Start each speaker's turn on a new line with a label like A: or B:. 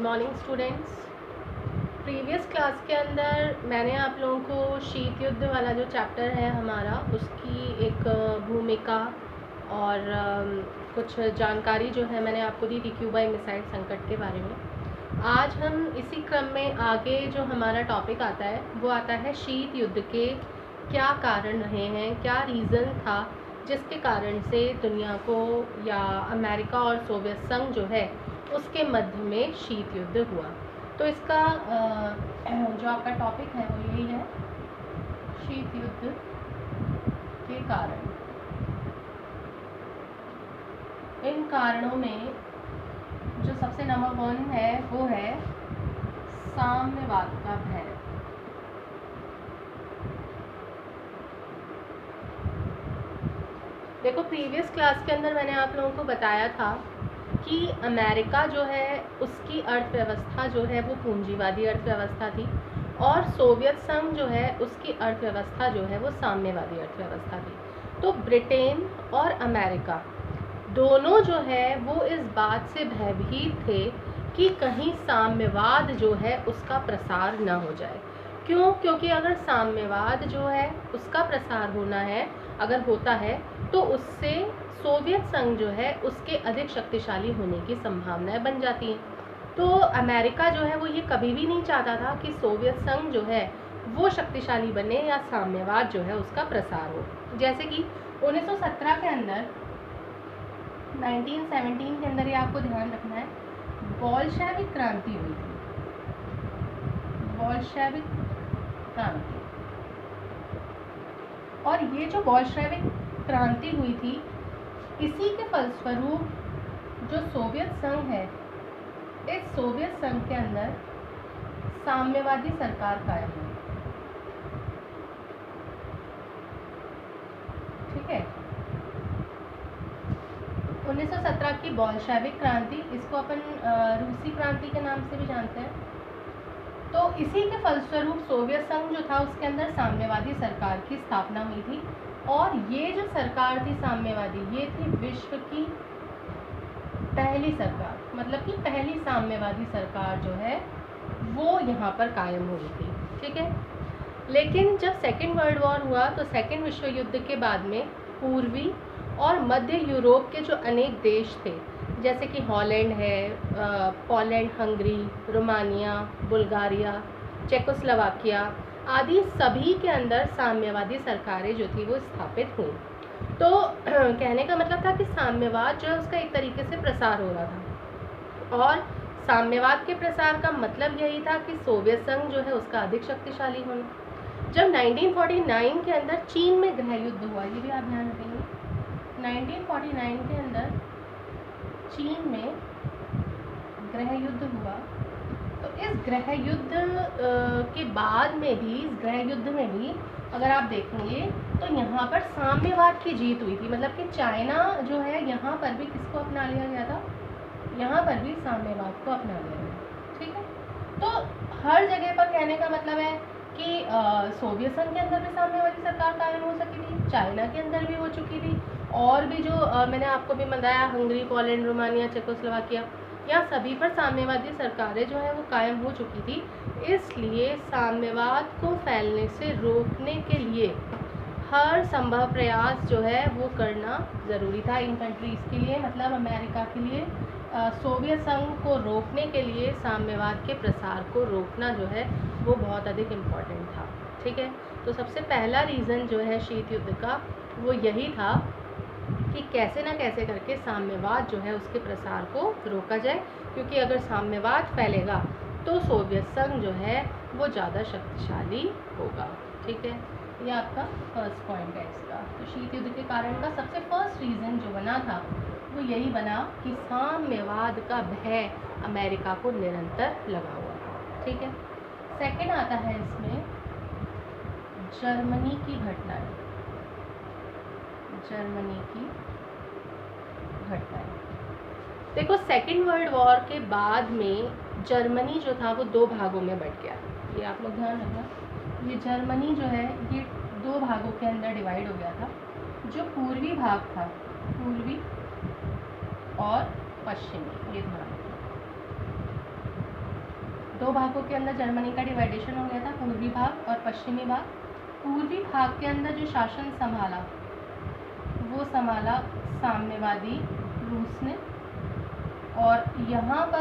A: Morning students. Previous class के अंदर मैंने आप लोगों को शीत युद्ध वाला जो चैप्टर है हमारा, उसकी एक भूमिका और कुछ जानकारी जो है मैंने आपको दी थी क्यूबाई मिसाइल संकट के बारे में। आज हम इसी क्रम में आगे जो हमारा टॉपिक आता है वो आता है शीत युद्ध के क्या कारण रहे हैं, क्या रीज़न था जिसके कारण से दुनिया को या अमेरिका और सोवियत संघ जो है उसके मध्य में शीत युद्ध हुआ। तो इसका जो आपका टॉपिक है वो यही है, शीत युद्ध के कारण। इन कारणों में जो सबसे नंबर 1 है वो है साम्यवाद का भय। देखो, प्रीवियस क्लास के अंदर मैंने आप लोगों को बताया था कि अमेरिका जो है उसकी अर्थव्यवस्था जो है वो पूंजीवादी अर्थव्यवस्था थी और सोवियत संघ जो है उसकी अर्थव्यवस्था जो है वो साम्यवादी अर्थव्यवस्था थी। तो ब्रिटेन और अमेरिका दोनों जो है वो इस बात से भयभीत थे कि कहीं साम्यवाद जो है उसका प्रसार न हो जाए। क्यों? क्योंकि अगर साम्यवाद जो है उसका प्रसार होना है, अगर होता है तो उससे सोवियत संघ जो है उसके अधिक शक्तिशाली होने की संभावनाएं बन जाती हैं। तो अमेरिका जो है वो ये कभी भी नहीं चाहता था कि सोवियत संघ जो है वो शक्तिशाली बने या साम्यवाद जो है उसका प्रसार हो। जैसे कि 1917 के अंदर, 1917 के अंदर ये आपको ध्यान रखना है, बोल्शेविक क्रांति हुई थी। बोल्शेविक क्रांति, और ये जो बोल्शेविक क्रांति हुई थी, इसी के फलस्वरूप जो सोवियत संघ है, इस सोवियत संघ के अंदर साम्यवादी सरकार कायम हुई। ठीक है, 1917 की बोल्शेविक क्रांति, इसको अपन रूसी क्रांति के नाम से भी जानते हैं। तो इसी के फलस्वरूप सोवियत संघ जो था उसके अंदर साम्यवादी सरकार की स्थापना हुई थी, और ये जो सरकार थी साम्यवादी, ये थी विश्व की पहली सरकार, मतलब कि पहली साम्यवादी सरकार जो है वो यहाँ पर कायम हुई थी। ठीक है, लेकिन जब सेकेंड वर्ल्ड वॉर हुआ तो सेकेंड विश्व युद्ध के बाद में पूर्वी और मध्य यूरोप के जो अनेक देश थे, जैसे कि हॉलैंड है, Poland, Hungary, Romania, Bulgaria, Czechoslovakia आदि सभी के अंदर साम्यवादी सरकारें जो थी वो स्थापित हुई। तो कहने का मतलब था कि साम्यवाद जो है उसका एक तरीके से प्रसार हो रहा था, और साम्यवाद के प्रसार का मतलब यही था कि सोवियत संघ जो है उसका अधिक शक्तिशाली होना। जब 1949 के अंदर चीन में गृह युद्ध हुआ, ये भी आप ध्यान रखेंगे, 1949 के अंदर चीन में गृह युद्ध हुआ, तो इस गृह युद्ध के बाद में भी, इस गृह युद्ध में भी अगर आप देखेंगे तो यहाँ पर साम्यवाद की जीत हुई थी। मतलब कि चाइना जो है यहाँ पर भी किसको अपना लिया गया था, यहाँ पर भी साम्यवाद को अपना लिया गया। ठीक है, तो हर जगह पर कहने का मतलब है कि सोवियत संघ के अंदर भी साम्यवादी सरकार कायम हो सकी थी, चाइना के अंदर भी हो चुकी थी, और भी जो मैंने आपको भी बताया, हंगरी, पोलैंड, रोमानिया, चेकोस्लोवाकिया, यहाँ सभी पर साम्यवादी सरकारें जो है वो कायम हो चुकी थी। इसलिए साम्यवाद को फैलने से रोकने के लिए हर संभव प्रयास जो है वो करना ज़रूरी था इन कंट्रीज़ के लिए, मतलब अमेरिका के लिए। सोवियत संघ को रोकने के लिए साम्यवाद के प्रसार को रोकना जो है वो बहुत अधिक इम्पॉर्टेंट था। ठीक है, तो सबसे पहला रीज़न जो है शीत युद्ध का वो यही था कि कैसे ना कैसे करके साम्यवाद जो है उसके प्रसार को रोका जाए, क्योंकि अगर साम्यवाद फैलेगा तो सोवियत संघ जो है वो ज़्यादा शक्तिशाली होगा। ठीक है, ये आपका फर्स्ट पॉइंट है इसका। तो शीत युद्ध के कारण का सबसे फर्स्ट रीज़न जो बना था वो यही बना कि साम्यवाद का भय अमेरिका को निरंतर लगा हुआ था। ठीक है, सेकंड आता है इसमें जर्मनी की घटनाएं। जर्मनी की घटनाएं, देखो, सेकेंड वर्ल्ड वॉर के बाद में जर्मनी जो था वो 2 भागों में बट गया। ये आप लोग ध्यान रखना, ये जर्मनी जो है ये 2 भागों के अंदर डिवाइड हो गया था। जो पूर्वी भाग था, पूर्वी और पश्चिमी, ये ध्यान रखना। दो भागों के अंदर जर्मनी का डिवाइडेशन हो गया था, पूर्वी भाग और पश्चिमी भाग। पूर्वी भाग के अंदर जो शासन संभाला वो संभाला साम्यवादी रूस ने, और यहाँ पर